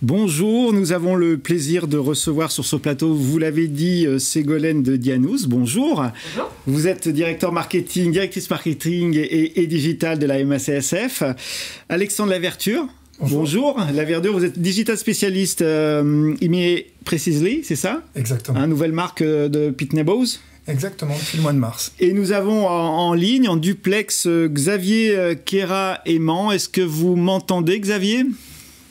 Bonjour, nous avons le plaisir de recevoir sur ce plateau, vous l'avez dit, Ségolène de Dianouz. Bonjour. Bonjour. Vous êtes directrice marketing et digital de la MACSF. Alexandre Laverture. Bonjour. Laverture, vous êtes digital spécialiste IMI Precisely, c'est ça? Exactement. Nouvelle marque de Pitney Bowes. Exactement, depuis le mois de mars. Et nous avons en ligne, en duplex, Xavier Queyrat-Aimant. Est-ce que vous m'entendez, Xavier?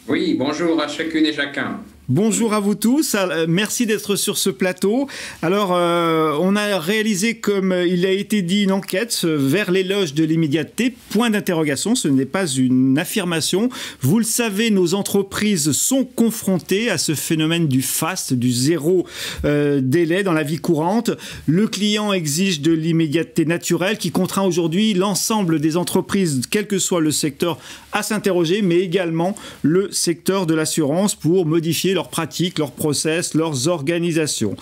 Oui, bonjour à chacune et chacun. Bonjour à vous tous, merci d'être sur ce plateau. Alors, on a réalisé, comme il a été dit, une enquête vers l'éloge de l'immédiateté. Point d'interrogation, ce n'est pas une affirmation. Vous le savez, nos entreprises sont confrontées à ce phénomène du fast, du zéro délai dans la vie courante. Le client exige de l'immédiateté naturelle qui contraint aujourd'hui l'ensemble des entreprises, quel que soit le secteur, à s'interroger, mais également le secteur de l'assurance pour modifier leurs pratiques, leurs process, leurs organisations.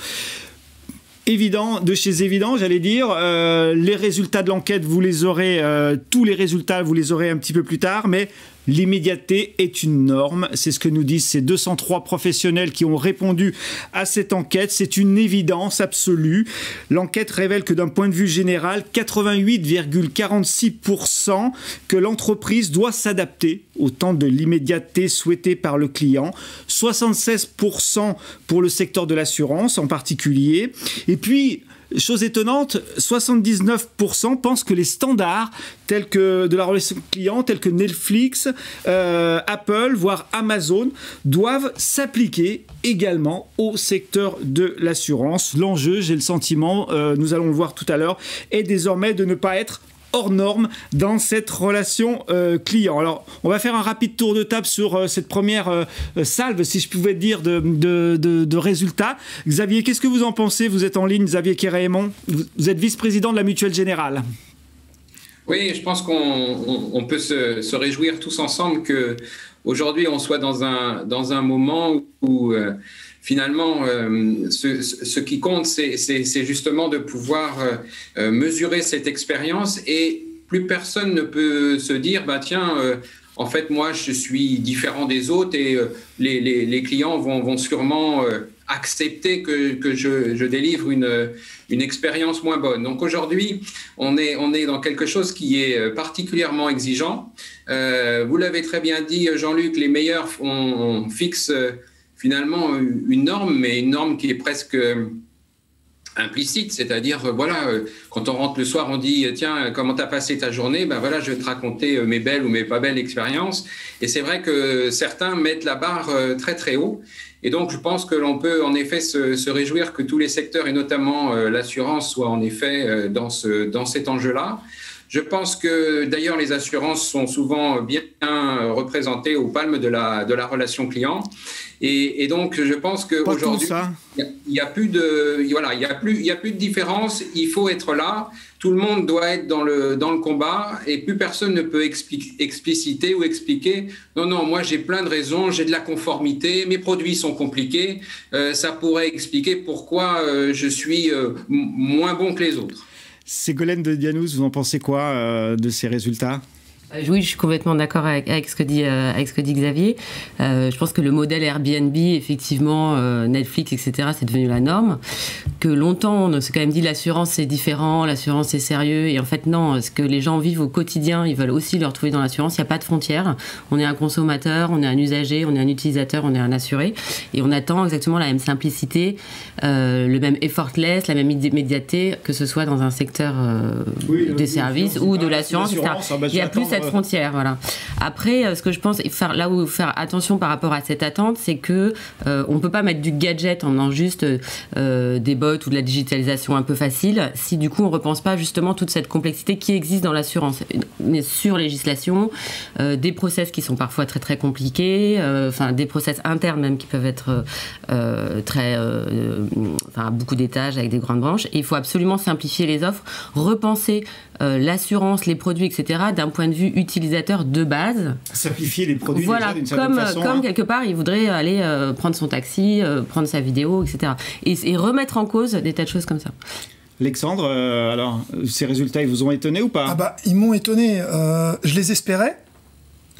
Évident, de chez évident, j'allais dire, les résultats de l'enquête, vous les aurez, tous les résultats, vous les aurez un petit peu plus tard, mais l'immédiateté est une norme, c'est ce que nous disent ces 203 professionnels qui ont répondu à cette enquête, c'est une évidence absolue. L'enquête révèle que d'un point de vue général, 88,46% que l'entreprise doit s'adapter au temps de l'immédiateté souhaitée par le client, 76% pour le secteur de l'assurance en particulier, et puis chose étonnante, 79% pensent que les standards tels que de la relation client, tels que Netflix, Apple, voire Amazon, doivent s'appliquer également au secteur de l'assurance. L'enjeu, j'ai le sentiment, nous allons le voir tout à l'heure, est désormais de ne pas être hors norme dans cette relation client. Alors, on va faire un rapide tour de table sur cette première salve, si je pouvais dire, de résultats. Xavier, qu'est-ce que vous en pensez? Vous êtes en ligne, Xavier Queyrat-Aimant. Vous êtes vice-président de la Mutuelle Générale. Oui, je pense qu'on peut se réjouir tous ensemble qu'aujourd'hui, on soit dans un moment où finalement, ce qui compte, c'est justement de pouvoir mesurer cette expérience et plus personne ne peut se dire, bah tiens, en fait, moi, je suis différent des autres et les clients vont sûrement accepter que je délivre une expérience moins bonne. Donc aujourd'hui, on est dans quelque chose qui est particulièrement exigeant. Vous l'avez très bien dit, Jean-Luc, les meilleurs on fixe finalement une norme, mais une norme qui est presque implicite, c'est-à-dire, voilà, quand on rentre le soir, on dit, tiens, comment t'as passé ta journée? Ben voilà, je vais te raconter mes belles ou mes pas belles expériences. Et c'est vrai que certains mettent la barre très très haut. Et donc, je pense que l'on peut en effet se réjouir que tous les secteurs, et notamment l'assurance, soient en effet dans cet enjeu-là. Je pense que d'ailleurs les assurances sont souvent bien représentées au palme de la relation client. Et donc, je pense qu'aujourd'hui, il n'y a plus de différence. Il faut être là. Tout le monde doit être dans le combat et plus personne ne peut expliciter ou expliquer. Non, moi, j'ai plein de raisons. J'ai de la conformité. Mes produits sont compliqués. Ça pourrait expliquer pourquoi je suis moins bon que les autres. Ségolène de Dianouz, vous en pensez quoi de ces résultats? Oui, je suis complètement d'accord avec ce que dit Xavier. Je pense que le modèle Airbnb, effectivement, Netflix, etc., c'est devenu la norme. Que longtemps, on s'est quand même dit l'assurance c'est différent, l'assurance c'est sérieux. Et en fait, non, ce que les gens vivent au quotidien, ils veulent aussi le retrouver dans l'assurance. Il n'y a pas de frontières. On est un consommateur, on est un usager, on est un utilisateur, on est un assuré. Et on attend exactement la même simplicité, le même effortless, la même immédiateté, que ce soit dans un secteur des services ou de l'assurance, etc. Il y a plus cette frontière, voilà. Après, ce que je pense, faire attention par rapport à cette attente, c'est que on peut pas mettre du gadget en faisant juste des bots ou de la digitalisation un peu facile, si du coup on repense pas justement toute cette complexité qui existe dans l'assurance, mais sur législation, des process qui sont parfois très très compliqués, des process internes même qui peuvent être beaucoup d'étages avec des grandes branches. Et il faut absolument simplifier les offres, repenser l'assurance, les produits, etc., d'un point de vue utilisateur de base. Simplifier les produits, voilà, déjà, d'une certaine façon. Comme quelque part, il voudrait aller prendre son taxi, prendre sa vidéo, etc. Et remettre en cause des tas de choses comme ça. Alexandre, alors, ces résultats, ils vous ont étonné ou pas? Ah bah, ils m'ont étonné. Je les espérais.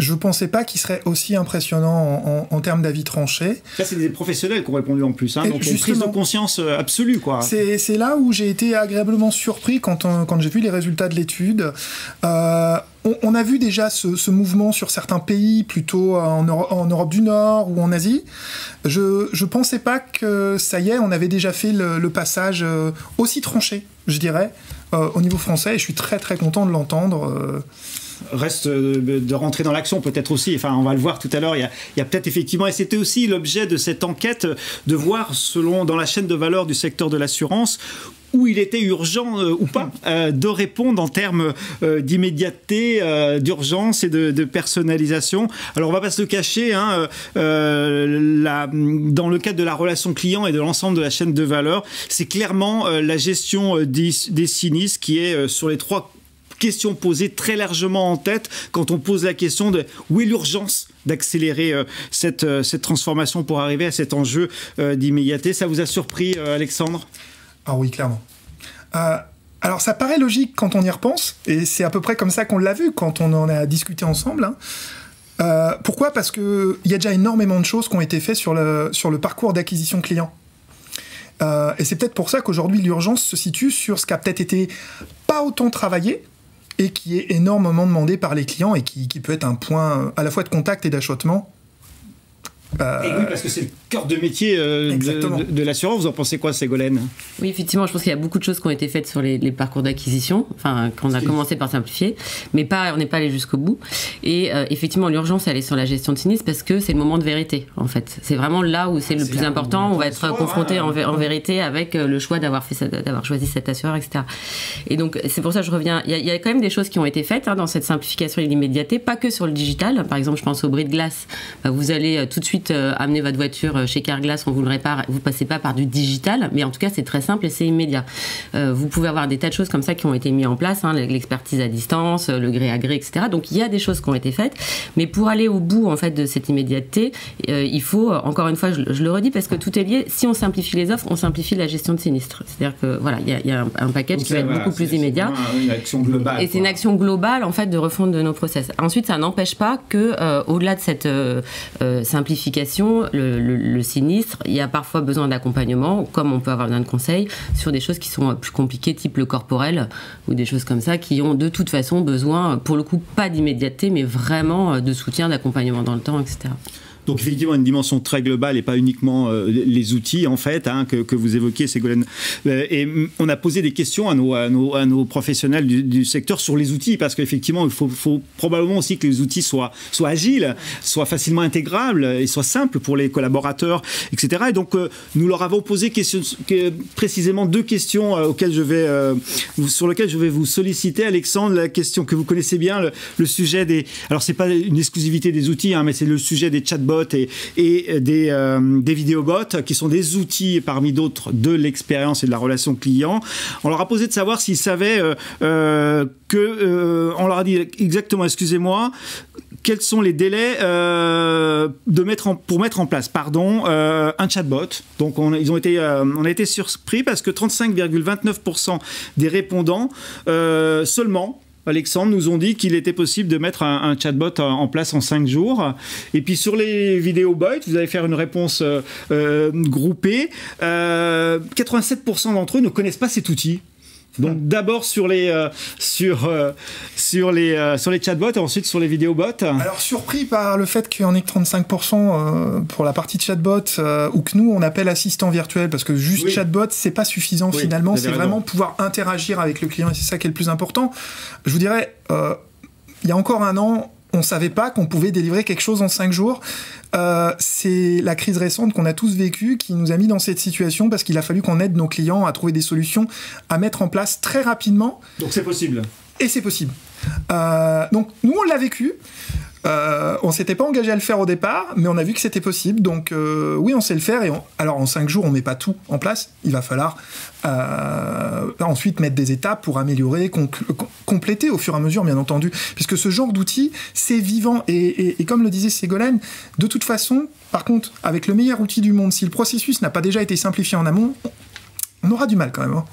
je pensais pas qu'il serait aussi impressionnant en termes d'avis tranchés. Ça, c'est des professionnels qui ont répondu en plus, hein, donc une prise de conscience absolue, quoi. C'est là où j'ai été agréablement surpris quand j'ai vu les résultats de l'étude. On a vu déjà ce mouvement sur certains pays, plutôt en Europe du Nord ou en Asie. Je pensais pas que, ça y est, on avait déjà fait le passage aussi tranché, je dirais, au niveau français, et je suis très très content de l'entendre. Reste de rentrer dans l'action peut-être aussi, enfin on va le voir tout à l'heure, il y a peut-être effectivement, et c'était aussi l'objet de cette enquête, de voir dans la chaîne de valeur du secteur de l'assurance, où il était urgent ou pas de répondre en termes d'immédiateté, d'urgence et de personnalisation. Alors on va pas se le cacher, hein, dans le cadre de la relation client et de l'ensemble de la chaîne de valeur, c'est clairement la gestion des sinistres qui est sur les 3 questions posées très largement en tête quand on pose la question de où est l'urgence d'accélérer cette transformation pour arriver à cet enjeu d'immédiateté. Ça vous a surpris, Alexandre ? Ah oui, clairement. Alors ça paraît logique quand on y repense, et c'est à peu près comme ça qu'on l'a vu quand on en a discuté ensemble, hein. Pourquoi ? Parce qu'il y a déjà énormément de choses qui ont été faites sur le parcours d'acquisition client. Et c'est peut-être pour ça qu'aujourd'hui l'urgence se situe sur ce qui a peut-être été pas autant travaillé, et qui est énormément demandé par les clients, et qui peut être un point à la fois de contact et d'achoppement. Et oui, parce que c'est le cœur de métier de l'assurance. Vous en pensez quoi, Ségolène ? Oui, effectivement, je pense qu'il y a beaucoup de choses qui ont été faites sur les parcours d'acquisition, enfin, qu'on a commencé par simplifier, mais on n'est pas allé jusqu'au bout. Et effectivement, l'urgence, elle est sur la gestion de sinistre, parce que c'est le moment de vérité, en fait. C'est vraiment là où c'est le plus important. On va être confronté en vérité avec le choix d'avoir choisi cet assureur, etc. Et donc, c'est pour ça que je reviens. Il y a quand même des choses qui ont été faites, hein, dans cette simplification et l'immédiateté, pas que sur le digital. Par exemple, je pense au bris de glace. Vous allez tout de suite amener votre voiture chez Carglass, on vous le répare, vous passez pas par du digital, mais en tout cas c'est très simple et c'est immédiat. Vous pouvez avoir des tas de choses comme ça qui ont été mises en place, hein, l'expertise à distance, le gré à gré, etc. Donc il y a des choses qui ont été faites, mais pour aller au bout en fait de cette immédiateté, il faut, encore une fois, je le redis parce que tout est lié, si on simplifie les offres, on simplifie la gestion de sinistre. C'est-à-dire que voilà, il y a un package qui va être beaucoup plus immédiat. Une action globale. Et c'est une action globale en fait de refonte de nos process. Ensuite, ça n'empêche pas que au-delà de cette simplification, le sinistre, il y a parfois besoin d'accompagnement, comme on peut avoir besoin de conseils sur des choses qui sont plus compliquées, type le corporel, ou des choses comme ça, qui ont de toute façon besoin, pour le coup, pas d'immédiateté, mais vraiment de soutien, d'accompagnement dans le temps, etc. Donc effectivement une dimension très globale et pas uniquement les outils en fait, hein, que vous évoquez, Ségolène. Et on a posé des questions à nos professionnels du secteur sur les outils, parce qu'effectivement il faut probablement aussi que les outils soient agiles, soient facilement intégrables et soient simples pour les collaborateurs, etc. Et donc nous leur avons posé précisément 2 questions sur lesquelles je vais vous solliciter, Alexandre. La question que vous connaissez bien, le sujet des... Alors c'est pas une exclusivité des outils, hein, mais c'est le sujet des chatbots et des vidéobots, qui sont des outils parmi d'autres de l'expérience et de la relation client. On leur a posé de savoir s'ils savaient on leur a dit exactement, excusez-moi, quels sont les délais pour mettre en place un chatbot. Donc on a été surpris parce que 35,29% des répondants seulement, Alexandre, nous ont dit qu'il était possible de mettre un chatbot en place en 5 jours. Et puis sur les vidéobots, vous allez faire une réponse groupée. 87% d'entre eux ne connaissent pas cet outil. Donc d'abord sur les chatbots et ensuite sur les vidéobots. Alors surpris par le fait qu'il n'y en ait que 35% pour la partie chatbot, ou que nous on appelle assistant virtuel, parce que juste chatbot c'est pas suffisant finalement, c'est vraiment pouvoir interagir avec le client, et c'est ça qui est le plus important. Je vous dirais, il y a encore un an, on ne savait pas qu'on pouvait délivrer quelque chose en 5 jours. C'est la crise récente qu'on a tous vécue qui nous a mis dans cette situation, parce qu'il a fallu qu'on aide nos clients à trouver des solutions à mettre en place très rapidement. Donc c'est possible. Et c'est possible. Donc nous on l'a vécu. On s'était pas engagé à le faire au départ, mais on a vu que c'était possible. Donc oui, on sait le faire. Alors en 5 jours, on met pas tout en place. Il va falloir ensuite mettre des étapes pour améliorer, compléter au fur et à mesure, bien entendu. Puisque ce genre d'outil, c'est vivant. Et comme le disait Ségolène, de toute façon, par contre, avec le meilleur outil du monde, si le processus n'a pas déjà été simplifié en amont, on aura du mal quand même. Hein.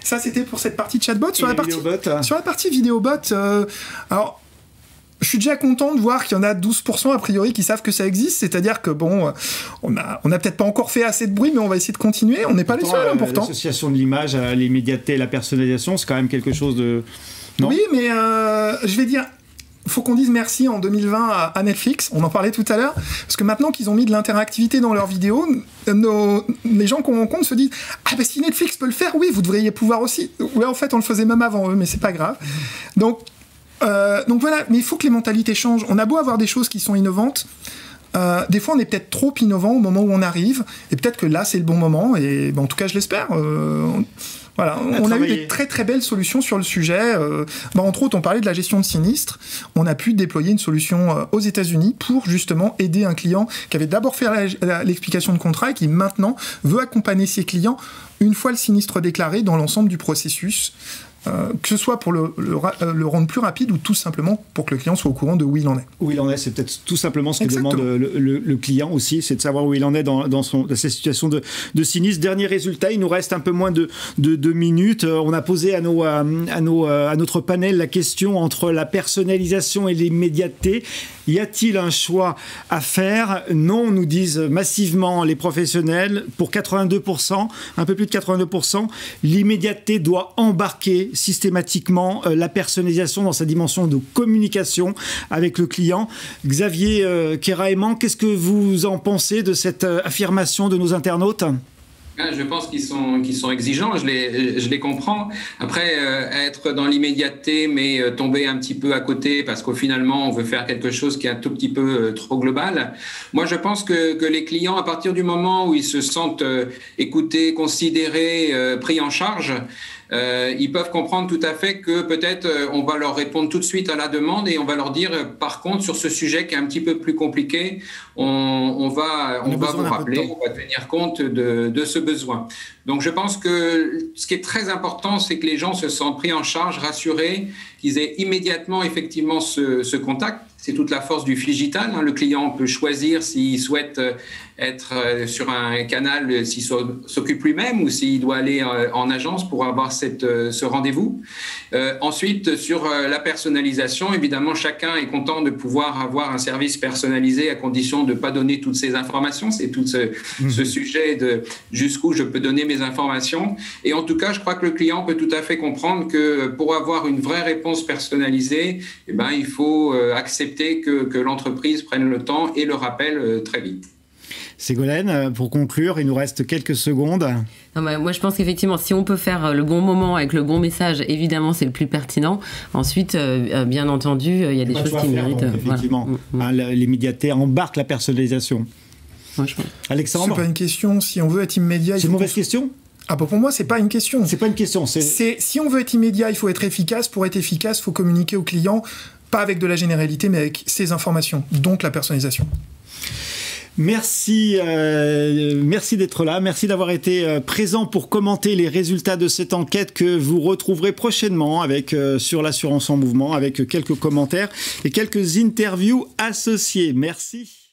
Ça, c'était pour cette partie chatbot. Sur la partie vidéobot, alors... je suis déjà content de voir qu'il y en a 12% a priori qui savent que ça existe, c'est-à-dire que bon, on a peut-être pas encore fait assez de bruit, mais on va essayer de continuer, on n'est pas les seuls, pourtant. L'association de l'image, l'immédiateté et la personnalisation, c'est quand même quelque chose de... Non oui, mais je vais dire... faut qu'on dise merci en 2020 à Netflix, on en parlait tout à l'heure, parce que maintenant qu'ils ont mis de l'interactivité dans leurs vidéos, les gens qu'on rencontre se disent « Ah ben si Netflix peut le faire, oui, vous devriez pouvoir aussi. » Ouais, en fait, on le faisait même avant eux, mais c'est pas grave. Donc voilà, mais il faut que les mentalités changent. On a beau avoir des choses qui sont innovantes, des fois on est peut-être trop innovant au moment où on arrive, et peut-être que là c'est le bon moment, et en tout cas je l'espère. Voilà, on a eu des très très belles solutions sur le sujet. Entre autres, on parlait de la gestion de sinistres. On a pu déployer une solution aux États-Unis pour justement aider un client qui avait d'abord fait l'explication de contrat et qui maintenant veut accompagner ses clients une fois le sinistre déclaré dans l'ensemble du processus. Que ce soit pour le rendre plus rapide ou tout simplement pour que le client soit au courant de où il en est. Où il en est, c'est peut-être tout simplement ce que demande le client aussi, c'est de savoir où il en est dans sa situation de sinistre. Dernier résultat, il nous reste un peu moins de 2 minutes. On a posé à notre panel la question entre la personnalisation et l'immédiateté. Y a-t-il un choix à faire? Non, nous disent massivement les professionnels. Pour 82%, un peu plus de 82%, l'immédiateté doit embarquer systématiquement la personnalisation dans sa dimension de communication avec le client. Xavier Keraeman, qu'est-ce que vous en pensez de cette affirmation de nos internautes ? Je pense qu'ils sont exigeants, je les comprends. Après, être dans l'immédiateté, mais tomber un petit peu à côté, parce qu'au finalement, on veut faire quelque chose qui est un tout petit peu trop global. Moi, je pense que les clients, à partir du moment où ils se sentent écoutés, considérés, pris en charge, ils peuvent comprendre tout à fait que peut-être on va leur répondre tout de suite à la demande et on va leur dire par contre sur ce sujet qui est un petit peu plus compliqué, on va vous rappeler, on va tenir compte de ce besoin. Donc je pense que ce qui est très important, c'est que les gens se sentent pris en charge, rassurés, qu'ils aient immédiatement effectivement ce contact. C'est toute la force du digital. Le client peut choisir s'il souhaite être sur un canal, s'il s'occupe lui-même ou s'il doit aller en agence pour avoir ce rendez-vous. Ensuite, sur la personnalisation, évidemment, chacun est content de pouvoir avoir un service personnalisé à condition de ne pas donner toutes ces informations. C'est tout ce sujet de jusqu'où je peux donner mes informations. Et en tout cas, je crois que le client peut tout à fait comprendre que pour avoir une vraie réponse personnalisée, il faut accepter que l'entreprise prenne le temps et le rappelle très vite. Ségolène, pour conclure, il nous reste quelques secondes. Non, moi, je pense qu'effectivement, si on peut faire le bon moment avec le bon message, évidemment, c'est le plus pertinent. Ensuite, bien entendu, il y a des choses qui méritent. Donc, effectivement, l'immédiateté embarque la personnalisation. Moi, je pense. Alexandre, c'est pas une question. Si on veut être immédiat, c'est une mauvaise question. Pour moi, c'est pas une question. C'est pas une question. Si on veut être immédiat, il faut être efficace. Pour être efficace, il faut communiquer au client, pas avec de la généralité, mais avec ses informations, donc la personnalisation. Merci d'être là, merci d'avoir été présent pour commenter les résultats de cette enquête que vous retrouverez prochainement sur l'assurance en mouvement avec quelques commentaires et quelques interviews associées. Merci.